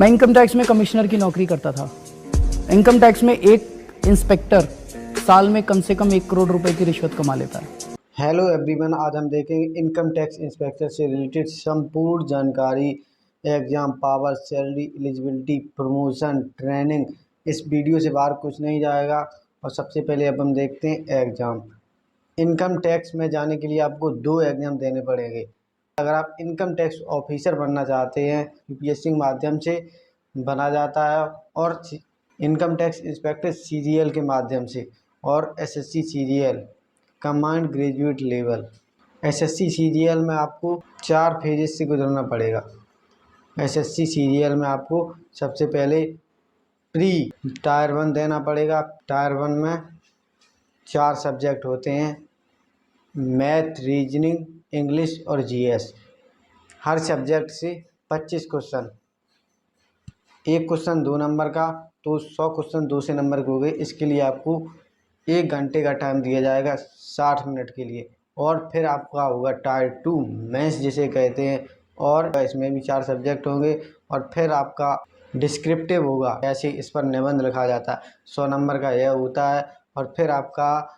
मैं income tax में commissioner की नौकरी करता था। इनकम टैक्स में एक इंस्पेक्टर साल में कम से कम 1 करोड़ रुपए की रिश्वत कमा लेता है। हेलो एवरीवन, आज हम देखेंगे इनकम टैक्स इंस्पेक्टर से रिलेटेड संपूर्ण जानकारी। Exam, power, salary, eligibility, promotion, training. इस वीडियो से बाहर कुछ नहीं जाएगा। और सबसे पहले अब हम देखते हैं एग्जाम। इनकम टैक्स में जाने के लिए आपको 2 एग्जाम देने पड़ेंगे। अगर आप इनकम टैक्स ऑफिसर बनना चाहते हैं, यूपीएससी के माध्यम से बना जाता है, और इनकम टैक्स इंस्पेक्टर सीजीएल के माध्यम से, और SSC CGL command graduate level. SSC CGL में आपको 4 फेजेस से गुजरना पड़ेगा। एसएससी सीजीएल में आपको सबसे पहले प्री टायर 1 देना पड़ेगा। टायर 1 में 4 सब्जेक्ट होते हैं: मैथ, रीजनिंग, इंग्लिश और जीएस। हर सब्जेक्ट से 25 क्वेश्चन, एक क्वेश्चन 2 नंबर का, तो 100 क्वेश्चन 2 से नंबर के हो गए। इसके लिए आपको 1 घंटे का टाइम दिया जाएगा, 60 मिनट के लिए। और फिर आपका होगा टायर 2 मेंस जिसे कहते हैं, और इसमें भी 4 सब्जेक्ट होंगे। और फिर आपका डिस्क्रिप्टिव होगा, ऐसे इस पर निबंध लिखा जाता है, 100 नंबर का यह होता है। और फिर आपका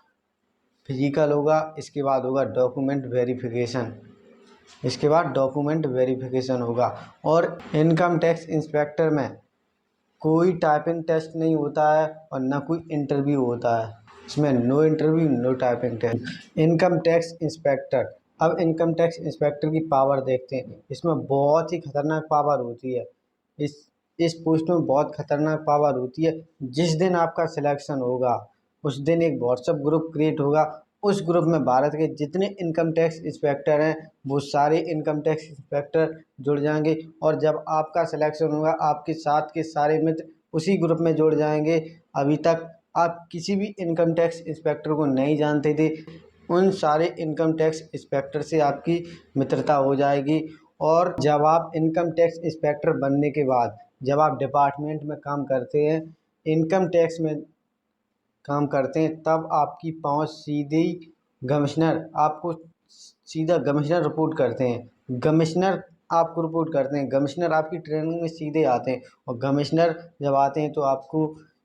फिजिकल होगा। इसके बाद होगा डॉक्यूमेंट वेरिफिकेशन। इसके बाद डॉक्यूमेंट वेरिफिकेशन होगा। और इनकम टैक्स इंस्पेक्टर में कोई टाइपिंग टेस्ट नहीं होता है और ना कोई इंटरव्यू होता है। इसमें no interview, no typing test. Income tax inspector. अब इनकम टैक्स इंस्पेक्टर की पावर देखते हैं। इसमें बहुत ही खतरनाक पावर होती है। इस इस पोस्ट में बहुत खतरनाक पावर होती है। जिस दिन आपका सिलेक्शन होगा उस दिन एक व्हाट्सएप ग्रुप क्रिएट होगा। उस ग्रुप में भारत के जितने इनकम टैक्स इंस्पेक्टर हैं वो सारे इनकम टैक्स इंस्पेक्टर जुड़ जाएंगे। और जब आपका सिलेक्शन होगा आपके साथ के सारे मित्र उसी ग्रुप में जुड़ जाएंगे। अभी तक आप किसी भी इनकम टैक्स इंस्पेक्टर को नहीं जानते थे, उन सारे इनकम टैक्स इंस्पेक्टर से आपकी मित्रता हो जाएगी। और जब आप इनकम टैक्स इंस्पेक्टर बनने के बाद जब आप डिपार्टमेंट में काम करते हैं, इनकम टैक्स में काम करते हैं, तब आपकी पहुंच सीधी कमिश्नर आपको सीधा कमिश्नर रिपोर्ट करते हैं। कमिश्नर आपको रिपोर्ट करते हैं। कमिश्नर आपकी ट्रेनिंग में सीधे आते हैं। और कमिश्नर जब आते हैं तो आपको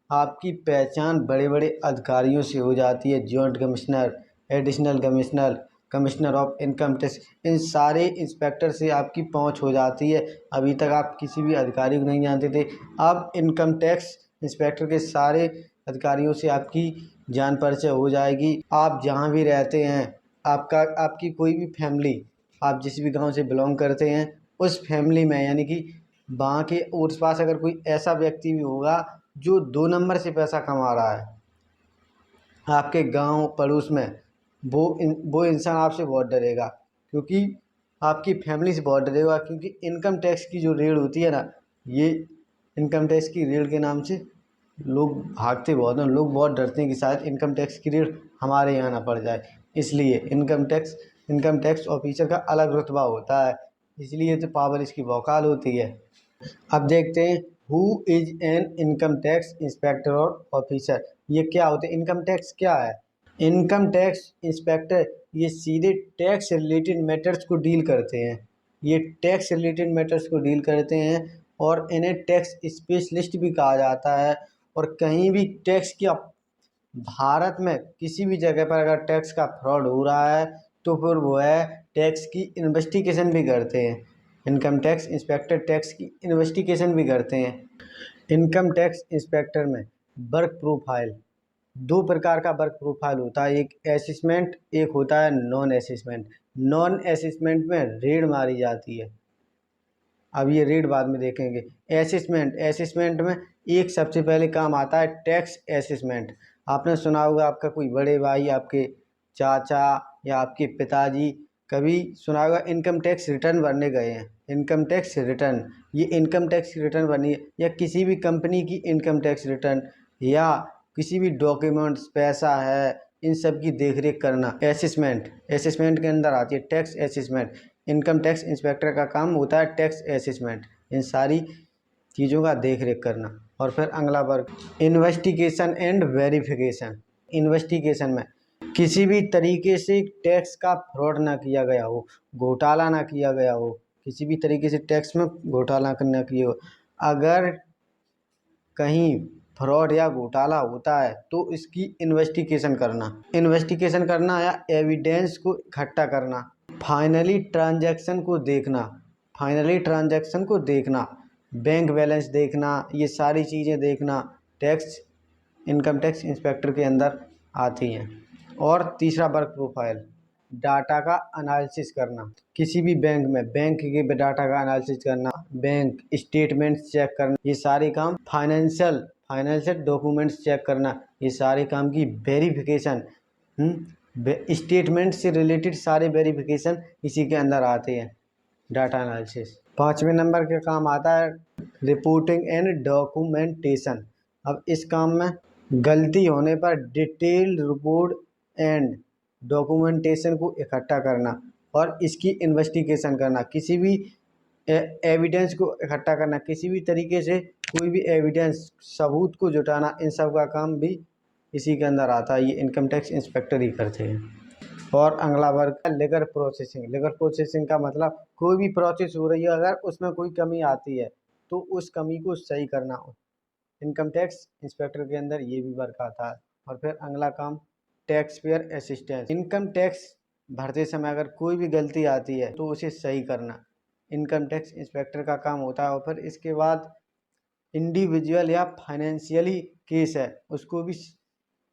आपकी पहचान बड़े बड़े अधिकारियों से हो जाती है। Joint commissioner, additional commissioner, commissioner of income tax, इन सारे इंस्पेक्टर से आपकी पहुंच हो जाती है। अभी तक आप किसी भी अधिकारी को नहीं जानते थे, अब इनकम टैक्स इंस्पेक्टर के सारे अधिकारियों से आपकी जान परिचय हो जाएगी। आप जहाँ भी रहते हैं, आपकी कोई भी फैमिली, आप जिस भी गांव से बिलोंग करते हैं उस फैमिली में, यानी कि वहाँ के उस पास अगर कोई ऐसा व्यक्ति भी होगा जो 2 नंबर से पैसा कमा रहा है आपके गांव पड़ोस में, वो इंसान आपसे बहुत डरेगा। क्योंकि आपकी फैमिली से बहुत डरेगा। क्योंकि इनकम टैक्स की जो रेड होती है ना, ये इनकम टैक्स की रेड के नाम से लोग भागते बहुत हैं। लोग बहुत डरते हैं कि शायद इनकम टैक्स की रेड हमारे यहाँ ना पड़ जाए। इसलिए इनकम टैक्स ऑफिसर का अलग रुतबा होता है, इसलिए तो पावर इसकी बौकाल होती है। अब देखते हैं who is an income tax inspector और ऑफिसर। ये क्या होते हैं? इनकम टैक्स क्या है? इनकम टैक्स इंस्पेक्टर ये सीधे टैक्स रिलेटेड मैटर्स को डील करते हैं। ये टैक्स रिलेटेड मैटर्स को डील करते हैं और इन्हें टैक्स स्पेशलिस्ट भी कहा जाता है। और कहीं भी टैक्स की भारत में किसी भी जगह पर अगर टैक्स का फ्रॉड हो रहा है तो फिर वो है टैक्स की इन्वेस्टिगेशन भी करते हैं। इनकम टैक्स इंस्पेक्टर टैक्स की इन्वेस्टिगेशन भी करते हैं। इनकम टैक्स इंस्पेक्टर में वर्क प्रोफाइल, 2 प्रकार का वर्क प्रोफाइल होता है, एक असेसमेंट, एक होता है नॉन असेसमेंट। नॉन असेसमेंट में रेड मारी जाती है। अब ये रेट बाद में देखेंगे। असेसमेंट में एक सबसे पहले काम आता है टैक्स असेसमेंट। आपने सुना होगा, आपका कोई बड़े भाई, आपके चाचा या आपके पिताजी कभी सुना होगा इनकम टैक्स रिटर्न भरने गए हैं। इनकम टैक्स रिटर्न, ये इनकम टैक्स रिटर्न भरनी है, या किसी भी कंपनी की इनकम टैक्स रिटर्न, या किसी भी डॉक्यूमेंट्स, पैसा है, इन सब की देख रेख करना। असेसमेंट के अंदर आती है tax assessment. Income tax inspector का काम होता है टैक्स असेसमेंट, इन सारी चीज़ों का देख रेख करना। और फिर अगला वर्ग इन्वेस्टिगेशन एंड वेरिफिकेशन। इन्वेस्टिगेशन में किसी भी तरीके से टैक्स का फ्रॉड ना किया गया हो, घोटाला ना किया गया हो, किसी भी तरीके से टैक्स में घोटाला ना किया हो, अगर कहीं फ्रॉड या घोटाला होता है तो इसकी इन्वेस्टिगेशन करना या एविडेंस को इकट्ठा करना, फाइनली ट्रांजैक्शन को देखना, बैंक बैलेंस देखना, ये सारी चीज़ें देखना इनकम टैक्स इंस्पेक्टर के अंदर आती हैं। और तीसरा वर्क प्रोफाइल, डाटा का एनालिसिस करना, किसी भी बैंक के डाटा का एनालिसिस करना, बैंक स्टेटमेंट्स चेक करना, ये सारे काम फाइनेंशियल डॉक्यूमेंट्स चेक करना, ये सारे काम की वेरिफिकेशन, स्टेटमेंट से रिलेटेड सारे वेरिफिकेशन इसी के अंदर आते हैं, डाटा एनालिसिस। 5वें नंबर का काम आता है रिपोर्टिंग एंड डॉक्यूमेंटेशन। अब इस काम में गलती होने पर डिटेल्ड रिपोर्ट एंड डॉक्यूमेंटेशन को इकट्ठा करना और इसकी इन्वेस्टिगेशन करना, किसी भी एविडेंस को इकट्ठा करना, किसी भी तरीके से कोई भी एविडेंस सबूत को जुटाना, इन सब का काम भी इसी के अंदर आता है। ये इनकम टैक्स इंस्पेक्टर ही करते हैं। और अगला वर्ग है लीगल प्रोसेसिंग का मतलब कोई भी प्रोसेस हो रही है, अगर उसमें कोई कमी आती है तो उस कमी को सही करना, इनकम टैक्स इंस्पेक्टर के अंदर ये भी वर्क आता है। और फिर अगला काम tax payer assistance, income tax भरते समय अगर कोई भी गलती आती है तो उसे सही करना इनकम टैक्स इंस्पेक्टर का काम होता है। और फिर इसके बाद इंडिविजुअल या फाइनेंशियली केस है उसको भी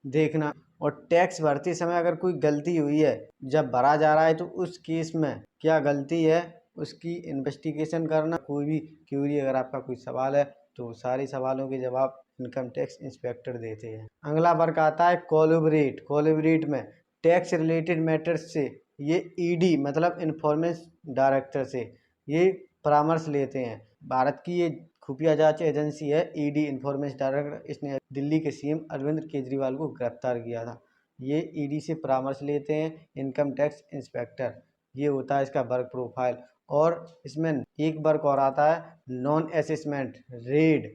देखना, और टैक्स भरते समय अगर कोई गलती हुई है, जब भरा जा रहा है तो उस केस में क्या गलती है उसकी इन्वेस्टिगेशन करना। कोई भी क्यूरी, अगर आपका कोई सवाल है तो सारे सवालों के जवाब इनकम टैक्स इंस्पेक्टर देते हैं। अगला वर्क आता है कोलैबोरेट में टैक्स रिलेटेड मैटर्स से ये ईडी मतलब इन्फॉर्मेशन डायरेक्टर से ये परामर्श लेते हैं। भारत की ये खुफिया जांच एजेंसी है ईडी, इन्फॉर्मेशन डायरेक्टर। इसने दिल्ली के सीएम अरविंद केजरीवाल को गिरफ्तार किया था। ये ईडी से परामर्श लेते हैं इनकम टैक्स इंस्पेक्टर, ये होता है इसका वर्क प्रोफाइल। और इसमें एक वर्क और आता है नॉन असेसमेंट रेड,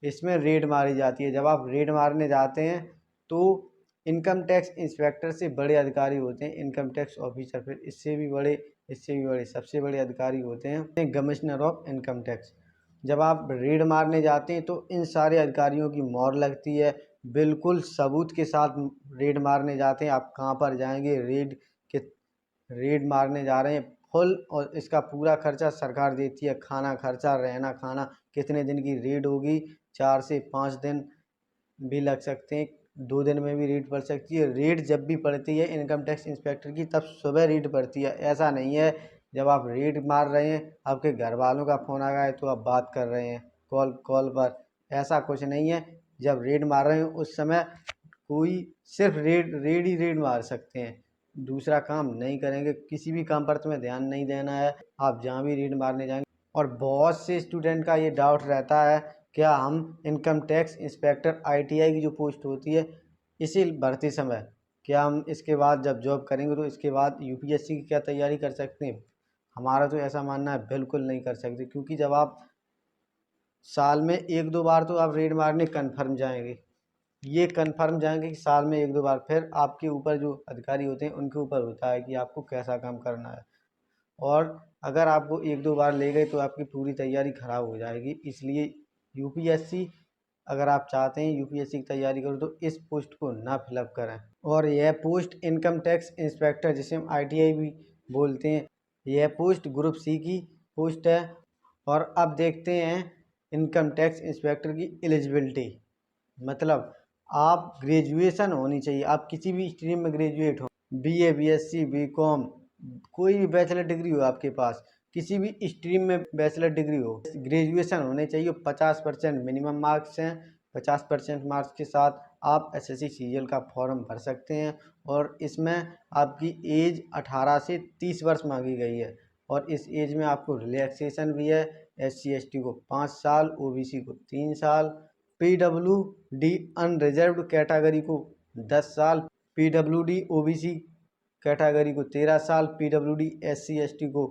इसमें रेड मारी जाती है। जब आप रेड मारने जाते हैं तो इनकम टैक्स इंस्पेक्टर से बड़े अधिकारी होते हैं इनकम टैक्स ऑफिसर, फिर इससे भी बड़े सबसे बड़े अधिकारी होते हैं कमिश्नर ऑफ इनकम टैक्स। जब आप रेड मारने जाते हैं तो इन सारे अधिकारियों की मोहर लगती है, बिल्कुल सबूत के साथ रेड मारने जाते हैं। आप कहाँ पर जाएंगे, रेड मारने जा रहे हैं फुल, और इसका पूरा खर्चा सरकार देती है, खाना खर्चा, रहना खाना। कितने दिन की रेड होगी, 4 से 5 दिन भी लग सकते हैं, 2 दिन में भी रेड पड़ सकती है। रेड जब भी पड़ती है इनकम टैक्स इंस्पेक्टर की तब सुबह रेड पड़ती है, ऐसा नहीं है जब आप रेड मार रहे हैं आपके घर वालों का फ़ोन आ गया है तो आप बात कर रहे हैं कॉल पर, ऐसा कुछ नहीं है। जब रेड मार रहे हैं उस समय कोई सिर्फ रेड मार सकते हैं, दूसरा काम नहीं करेंगे। किसी भी काम पर तुम्हें ध्यान नहीं देना है, आप जहाँ भी रेड मारने जाएंगे। और बहुत से स्टूडेंट का ये डाउट रहता है, क्या हम इनकम टैक्स इंस्पेक्टर आईटीआई की जो पोस्ट होती है इसे भरते समय क्या हम इसके बाद जब जॉब करेंगे तो इसके बाद यूपीएससी की क्या तैयारी कर सकते हैं? हमारा तो ऐसा मानना है बिल्कुल नहीं कर सकते, क्योंकि जब आप साल में 1-2 बार तो आप रेड मारने कन्फर्म जाएंगे, ये कन्फर्म जाएंगे कि साल में 1-2 बार। फिर आपके ऊपर जो अधिकारी होते हैं उनके ऊपर होता है कि आपको कैसा काम करना है, और अगर आपको 1-2 बार ले गए तो आपकी पूरी तैयारी खराब हो जाएगी। इसलिए यूपीएससी, अगर आप चाहते हैं यूपीएससी की तैयारी करो तो इस पोस्ट को ना फिलअप करें। और यह पोस्ट इनकम टैक्स इंस्पेक्टर, जिसे हम आईटीआई भी बोलते हैं, यह पोस्ट ग्रुप सी की पोस्ट है। और अब देखते हैं इनकम टैक्स इंस्पेक्टर की एलिजिबिलिटी, मतलब आप ग्रेजुएशन होनी चाहिए, आप किसी भी स्ट्रीम में ग्रेजुएट हो, बीए, बीएससी, बीकॉम, कोई भी बैचलर डिग्री हो आपके पास, किसी भी स्ट्रीम में बैचलर डिग्री हो, ग्रेजुएशन होने चाहिए। 50% मिनिमम मार्क्स हैं, 50% मार्क्स के साथ आप एसएससी सीजीएल का फॉर्म भर सकते हैं। और इसमें आपकी एज 18 से 30 वर्ष मांगी गई है, और इस एज में आपको रिलैक्सेशन भी है। SC ST को 5 साल, OBC को 3 साल, PWD अनरिजर्व्ड कैटेगरी को 10 साल, PWD OBC कैटेगरी को 13 साल, PWD SC ST को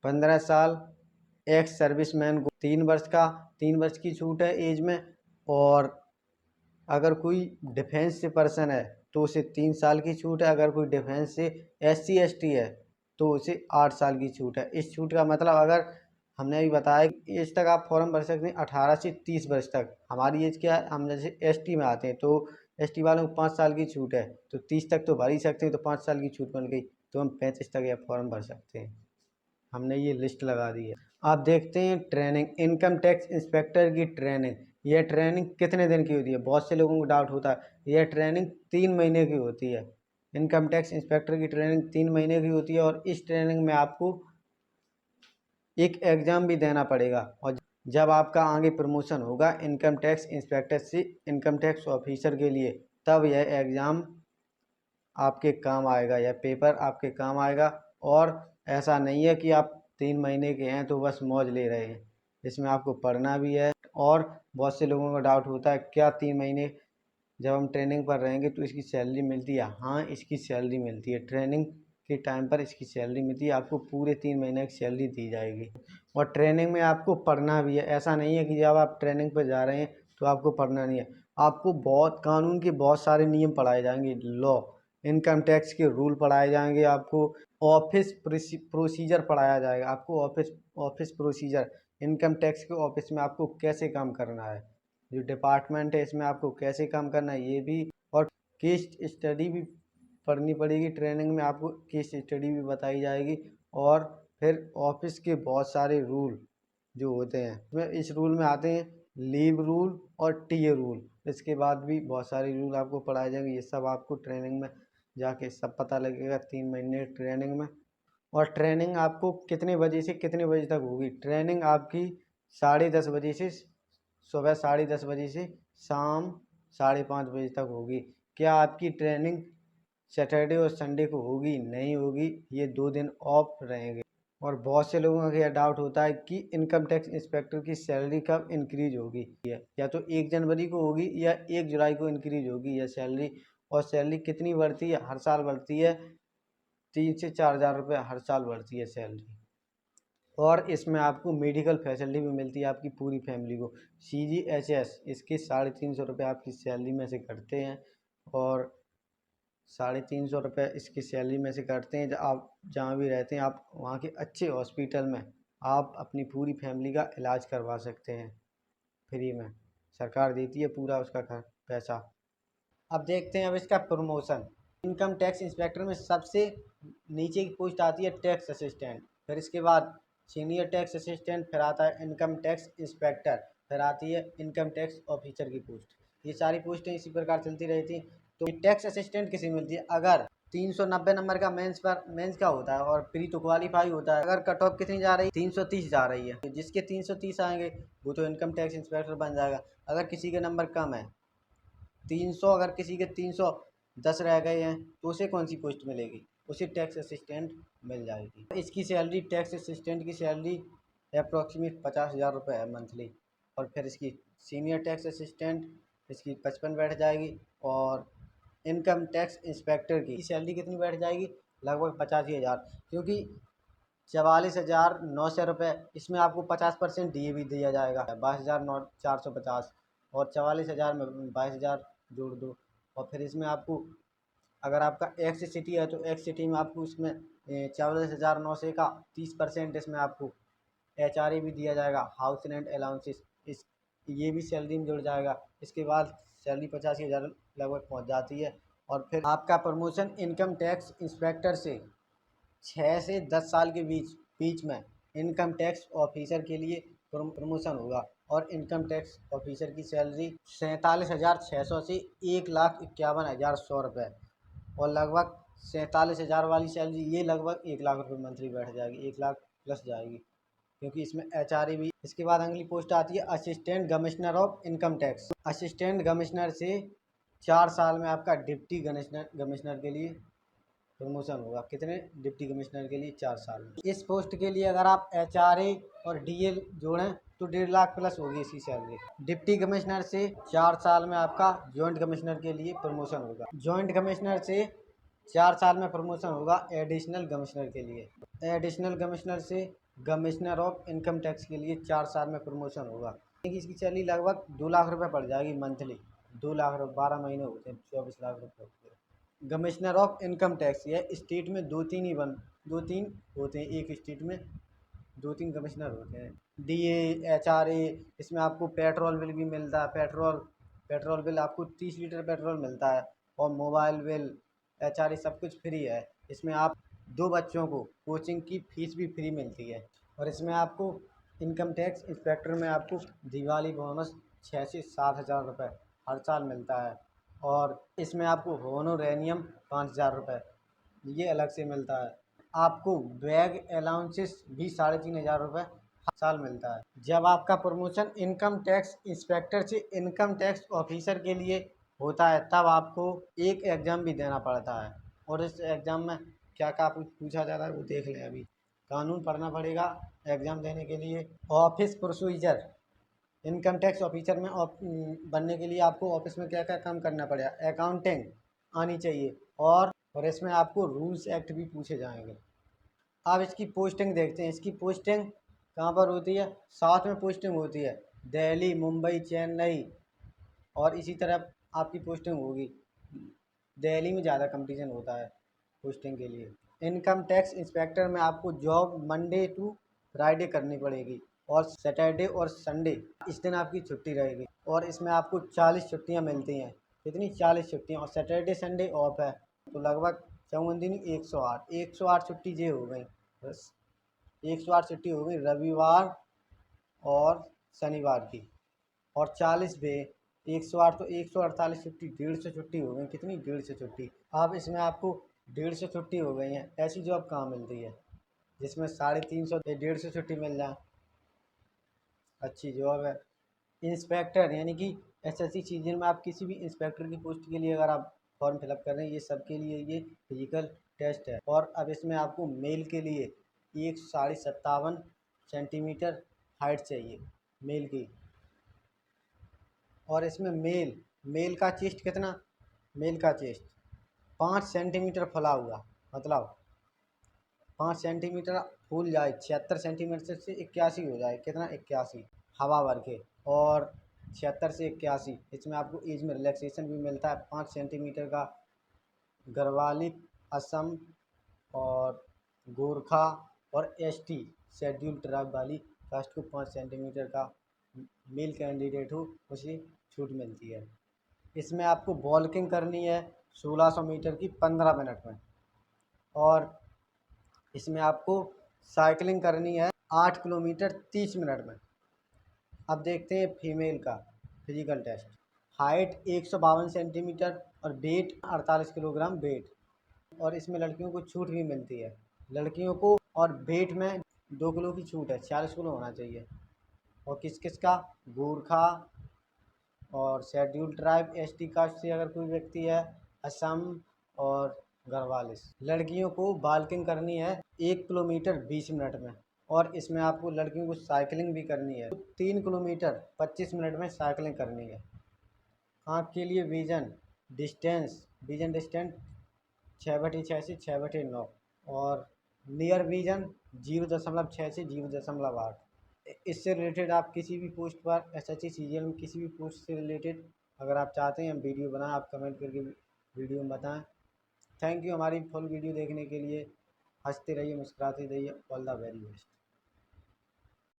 15 साल, एक्स सर्विसमैन को 3 वर्ष की छूट है एज में। और अगर कोई डिफेंस से पर्सन है तो उसे 3 साल की छूट है, अगर कोई डिफेंस से SC ST है तो उसे 8 साल की छूट है। इस छूट का मतलब, अगर हमने अभी बताया कि एज तक आप फॉर्म भर सकते हैं 18 से 30 वर्ष तक। हमारी एज क्या है, हम जैसे एसटी में आते हैं तो एसटी वालों को 5 साल की छूट है, तो 30 तक तो भर ही सकते हैं, तो 5 साल की छूट बन गई, तो हम 35 तक यह फॉर्म भर सकते हैं। हमने ये लिस्ट लगा दी है। आप देखते हैं ट्रेनिंग, इनकम टैक्स इंस्पेक्टर की ट्रेनिंग। यह ट्रेनिंग कितने दिन की होती है? बहुत से लोगों को डाउट होता है। यह ट्रेनिंग 3 महीने की होती है। इनकम टैक्स इंस्पेक्टर की ट्रेनिंग 3 महीने की होती है और इस ट्रेनिंग में आपको एक एग्ज़ाम भी देना पड़ेगा, और जब आपका आगे प्रमोशन होगा इनकम टैक्स इंस्पेक्टर से इनकम टैक्स ऑफिसर के लिए, तब यह एग्ज़ाम आपके काम आएगा, यह पेपर आपके काम आएगा। और ऐसा नहीं है कि आप 3 महीने के हैं तो बस मौज ले रहे हैं, इसमें आपको पढ़ना भी है। और बहुत से लोगों का डाउट होता है क्या 3 महीने जब हम ट्रेनिंग पर रहेंगे तो इसकी सैलरी मिलती है? हाँ, इसकी सैलरी मिलती है। ट्रेनिंग के टाइम पर इसकी सैलरी मिलती है, आपको पूरे 3 महीने की सैलरी दी जाएगी। और ट्रेनिंग में आपको पढ़ना भी है, ऐसा नहीं है कि जब आप ट्रेनिंग पर जा रहे हैं तो आपको पढ़ना नहीं है। आपको बहुत कानून के बहुत सारे नियम पढ़ाए जाएंगे, लॉ, इनकम टैक्स के रूल पढ़ाए जाएंगे, आपको ऑफिस प्रोसीजर पढ़ाया जाएगा। आपको ऑफिस प्रोसीजर, इनकम टैक्स के ऑफिस में आपको कैसे काम करना है, जो डिपार्टमेंट है इसमें आपको कैसे काम करना है ये भी। और केस स्टडी भी पढ़नी पड़ेगी ट्रेनिंग में, आपको केस स्टडी भी बताई जाएगी। और फिर ऑफिस के बहुत सारे रूल जो होते हैं, इसमें इस रूल में आते हैं लीव रूल और टीए रूल। इसके बाद भी बहुत सारे रूल आपको पढ़ाए जाएंगे, ये सब आपको ट्रेनिंग में जाके सब पता लगेगा 3 महीने ट्रेनिंग में। और ट्रेनिंग आपको कितने बजे से कितने बजे तक होगी? ट्रेनिंग आपकी 10:30 बजे से, सुबह 10:30 बजे से शाम 5:30 बजे तक होगी। क्या आपकी ट्रेनिंग सैटरडे और संडे को होगी? नहीं होगी, ये 2 दिन ऑफ रहेंगे। और बहुत से लोगों का यह डाउट होता है कि इनकम टैक्स इंस्पेक्टर की सैलरी कब इंक्रीज होगी, या तो 1 जनवरी को होगी या 1 जुलाई को इंक्रीज होगी यह सैलरी। और सैलरी कितनी बढ़ती है? हर साल बढ़ती है, 3 से 4 हज़ार रुपये हर साल बढ़ती है सैलरी। और इसमें आपको मेडिकल फैसिलिटी भी मिलती है आपकी पूरी फैमिली को। CGHS इसके 350 रुपये आपकी सैलरी में से कटते हैं, और 350 रुपये इसकी सैलरी में से कटते हैं। आप जहाँ भी रहते हैं आप वहाँ के अच्छे हॉस्पिटल में आप अपनी पूरी फैमिली का इलाज करवा सकते हैं फ्री में, सरकार देती है पूरा उसका पैसा। अब देखते हैं अब इसका प्रमोशन। इनकम टैक्स इंस्पेक्टर में सबसे नीचे की पोस्ट आती है टैक्स असिस्टेंट, फिर इसके बाद सीनियर टैक्स असिस्टेंट, फिर आता है इनकम टैक्स इंस्पेक्टर, फिर आती है इनकम टैक्स ऑफिसर की पोस्ट। ये सारी पोस्टें इसी प्रकार चलती रहती हैं। तो टैक्स असिस्टेंट किसी मिलती है अगर 390 नंबर का मेंस का होता है और प्री तो क्वालिफाई होता है। अगर कट ऑफ कितनी जा रही है? 330 जा रही है। जिसके 330 आएंगे वो तो इनकम टैक्स इंस्पेक्टर बन जाएगा। अगर किसी के नंबर कम है 300, अगर किसी के 310 रह गए हैं तो उसे कौन सी पोस्ट मिलेगी? उसे टैक्स असिस्टेंट मिल जाएगी। इसकी सैलरी, टैक्स असिस्टेंट की सैलरी अप्रॉक्सीमेट 50,000 रुपये है मंथली। और फिर इसकी सीनियर टैक्स असिस्टेंट इसकी 55 बैठ जाएगी। और इनकम टैक्स इंस्पेक्टर की सैलरी कितनी बैठ जाएगी? लगभग 85,000, क्योंकि 44,900 रुपये, इसमें आपको 50% DA भी दिया जाएगा, 22,450। और 44,000 में 22,000 जोड़ दो। और फिर इसमें आपको, अगर आपका एक्स सिटी है तो एक्स सिटी में आपको इसमें 44,900 का 30% इसमें आपको HRA भी दिया जाएगा, हाउस रेंट अलाउंसेस, इस ये भी सैलरी में जुड़ जाएगा। इसके बाद सैलरी 85,000 लगभग पहुंच जाती है। और फिर आपका प्रमोशन इनकम टैक्स इंस्पेक्टर से 6 से 10 साल के बीच बीच में इनकम टैक्स ऑफिसर के लिए प्रमोशन होगा। और इनकम टैक्स ऑफिसर की सैलरी 47,600 से 1,51,100 रुपये, और लगभग 47,000 वाली सैलरी ये लगभग 1 लाख रुपये मंथली बैठ जाएगी, 1 लाख प्लस जाएगी, क्योंकि इसमें HRA भी। इसके बाद अगली पोस्ट आती है assistant commissioner of income tax. Assistant commissioner से 4 साल में आपका डिप्टी कमिश्नर के लिए प्रमोशन होगा। कितने? डिप्टी कमिश्नर के लिए 4 साल में। इस पोस्ट के लिए अगर आप HRA और DA जोड़ें तो 1.5 लाख प्लस होगी इसकी सैलरी। डिप्टी कमिश्नर से 4 साल में आपका जॉइंट कमिश्नर के लिए प्रमोशन होगा। जॉइंट कमिश्नर से 4 साल में प्रमोशन होगा एडिशनल कमिश्नर के लिए। एडिशनल कमिश्नर से कमिश्नर ऑफ इनकम टैक्स के लिए 4 साल में प्रमोशन होगा। इसकी सैलरी लगभग 2 लाख रुपये पड़ जाएगी मंथली। 2 लाख रुपये 12 महीने होते हैं, 24 लाख रुपये होते हैं। कमिश्नर ऑफ इनकम टैक्स, यह स्टेट में 2-3 होते हैं एक स्टेट में। 2-3 कमिश्नर होते हैं। DA, HRA, इसमें आपको पेट्रोल बिल भी मिलता है। पेट्रोल बिल आपको 30 लीटर पेट्रोल मिलता है, और मोबाइल बिल, HRA सब कुछ फ्री है। इसमें आप 2 बच्चों को कोचिंग की फ़ीस भी फ्री मिलती है। और इसमें आपको इनकम टैक्स इंस्पेक्टर में आपको दिवाली बोनस 6 से 7 हज़ार रुपये हर साल मिलता है। और इसमें आपको होनोरेनियम 5,000 रुपये ये अलग से मिलता है। आपको बैग अलाउंसेस भी 3,500 रुपये हर साल मिलता है। जब आपका प्रमोशन इनकम टैक्स इंस्पेक्टर से इनकम टैक्स ऑफिसर के लिए होता है, तब आपको एक एग्ज़ाम भी देना पड़ता है। और इस एग्ज़ाम में क्या क्या पूछा जाता है वो देख लें। अभी कानून पढ़ना पड़ेगा एग्ज़ाम देने के लिए। Office procedure, income tax officer में बनने के लिए आपको ऑफिस में क्या क्या काम करना पड़ेगा। अकाउंटिंग आनी चाहिए, और इसमें आपको रूल्स एक्ट भी पूछे जाएंगे। अब इसकी पोस्टिंग देखते हैं। इसकी पोस्टिंग कहाँ पर होती है? साउथ में पोस्टिंग होती है, दिल्ली, मुंबई, चेन्नई, और इसी तरह आपकी पोस्टिंग होगी। दिल्ली में ज़्यादा कंपटीशन होता है पोस्टिंग के लिए। इनकम टैक्स इंस्पेक्टर में आपको जॉब मंडे टू फ्राइडे करनी पड़ेगी, और सैटरडे और संडे इस दिन आपकी छुट्टी रहेगी। और इसमें आपको 40 छुट्टियाँ मिलती हैं। कितनी? 40 छुट्टियाँ। और सैटरडे संडे ऑफ है, तो लगभग 54 दिन 108 छुट्टी ये हो गई। बस 108 छुट्टी हो गई रविवार और शनिवार की। और 40 पे 108 तो 148 छुट्टी, 150 छुट्टी हो गई। कितनी? 150 छुट्टी। अब इसमें आपको 150 छुट्टी हो गई हैं। ऐसी जॉब कहाँ मिलती है जिसमें 350 150 छुट्टी मिल जाए? अच्छी जॉब है। इंस्पेक्टर यानी कि SSC सीजन में आप किसी भी इंस्पेक्टर की पोस्ट के लिए अगर आप फॉर्म फिलअप कर रहे हैं, ये सबके लिए ये फिजिकल टेस्ट है। और अब इसमें आपको मेल के लिए 157 सेंटीमीटर हाइट चाहिए, मेल की। और इसमें मेल का चेस्ट कितना? मेल का चेस्ट 5 सेंटीमीटर फुला हुआ, मतलब 5 सेंटीमीटर फूल जाए, 76 सेंटीमीटर से 81 हो जाए। कितना? 81 हवा भर के। और 76 से 81 इसमें आपको एज में रिलैक्सेशन भी मिलता है 5 सेंटीमीटर का। गढ़वाली, असम और गोरखा और ST शेड्यूल ट्राइब वाली कास्ट को 5 सेंटीमीटर का मेल कैंडिडेट हो उसे छूट मिलती है। इसमें आपको वॉकिंग करनी है 1600 मीटर की 15 मिनट में। और इसमें आपको साइकिलिंग करनी है 8 किलोमीटर 30 मिनट में। अब देखते हैं फीमेल का फिजिकल टेस्ट। हाइट 152 सेंटीमीटर और वेट 48 किलोग्राम वेट। और इसमें लड़कियों को छूट भी मिलती है। लड़कियों को और वेट में 2 किलो की छूट है, 40 किलो होना चाहिए। और किस किस का? गोरखा और शेड्यूल ट्राइब ST कास्ट से अगर कोई व्यक्ति है, असम और गढ़वालिस। लड़कियों को वॉकिंग करनी है 1 किलोमीटर 20 मिनट में। और इसमें आपको लड़कियों को साइकिलिंग भी करनी है 3 किलोमीटर 25 मिनट में साइकिलिंग करनी है। आँख के लिए विजन डिस्टेंस 6/6 से 6/9। और नियर विजन 0.6 से 0.8। इससे रिलेटेड आप किसी भी पोस्ट पर SSC सीरियल में किसी भी पोस्ट से रिलेटेड अगर आप चाहते हैं हम वीडियो बनाएं, आप कमेंट करके वीडियो में बताएं। थैंक यू हमारी फुल वीडियो देखने के लिए। हंसते रहिए, मुस्कुराते रहिए। All the very best.